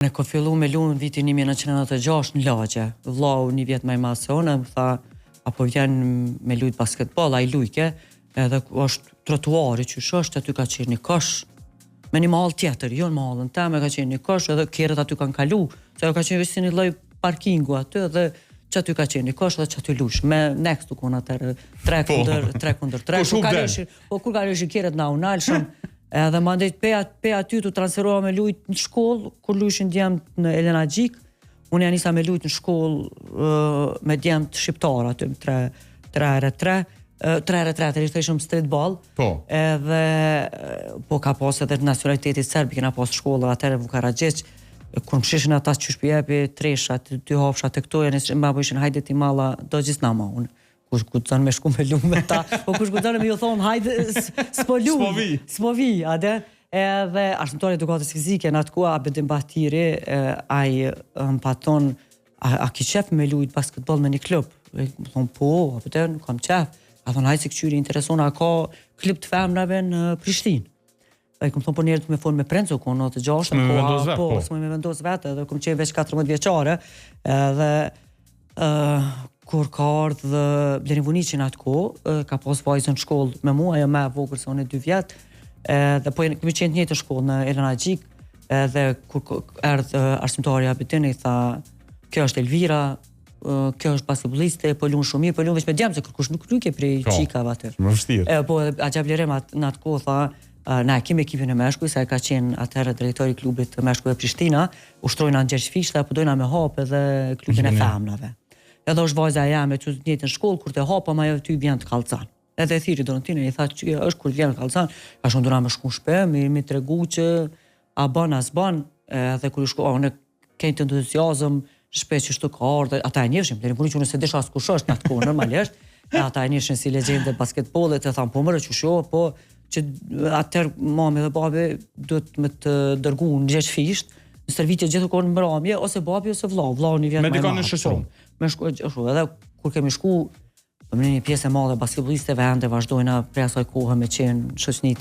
Ne ko fillu me lu në vitin 1996 në lagje. Vllau një vjet më i madh se unë më tha apo vjen me lujt basketball, ai lujke, edhe është trotuari që është aty ka qenë një kosh me një mall tjetër, jo në mallën teme ka qenë një kosh edhe kerët aty kanë kalu, se ajo ka qenë si një lloj parkingu aty edhe që aty ka qenë një kosh dhe që aty lush me next u kon atër 3 kundër 3. Kur kaleshin kerët na u nalshëm. Edhe mandej pe aty të transferova me lujt në shkollë, kur luishin djemt në Elena Gjik, unë ja nisa me lujt në shkollë me djemt shqiptar aty, 3x3, të ishte ishëm streetball, edhe po ka pas edhe nacionalitetit serbi, kena pas shkollë atëre Vukaradžić, kur më shishin ata që shpjepi treshat, 2 hofshat e këto, janë më apo ishin hajde ti malla do gjisnama unë. Kush guxon me shku me lu me ta, po kush guxon me ju thon hajde s'po lu. S'po vi, a edhe arsimtari edukatës fizike në atë kohë Abedin Bahtiri, ai më paton a ki qef me lujt basketball me një klub. Më thon po, apo nuk kam qef. A thon hajde se këqyri intereson, a ka klub të femrave në Prishtinë. Ai kom thon po njerëzit me fol me Prenco ku në të 6, po s'më me vendos vetë, edhe kom qenë veç 14 vjeçare, edhe kur ka ardhë Blerin Vuniqi në atë kohë, ka pas vajzën në shkollë me mua, ajo me vogël se unë 2 vjet, dhe po kemi qenë njëjtë shkollë në Elena Gjik, edhe kur erdhë arsimtari Abedin i tha, kjo është Elvira, kjo është basketbolliste, po lun shumë mirë, po lun veç me djemë, se kërkush nuk e prej qikave atë. Më vështirë. Po Agja Blerim në atë kohë tha, na kemi ekipin e Meshkuj, se ka qenë atëherë drejtori i klubit Meshkuj e Prishtina, ushtrojna në Gjergjfishta, po dojna me hap edhe klubin e femrave. Edhe është vajza jam e që të njëjtë në shkollë, kur të hapa ma jo ty vjen të Kallcan. Edhe e thiri Donatine, i tha që është kur vjen të Kallcan, ka shumë duna me shku në shpe, mi tregu që a ban, as ban, edhe kur i shku, në kejnë të entuziazëm, shpe që shtu ka ardhe, ata e njëshim, Blerin Vuniqi unë se desha as kush është në atë kohë, normalisht, ata e njëshim si legjende basketbollet, e thamë, po mërë që sho, po që atër mami dhe babi duhet me të dërgu në Gjergjfisht, në servitje gjithë kohë në mramje, ose babi ose vllau një vjen me dikon në shoqërum. Me shku, edhe kur kemi shku, në një pjesë e madhe basketbollisteve ende vazhdojna prej asaj kohë me qenë shoqënit.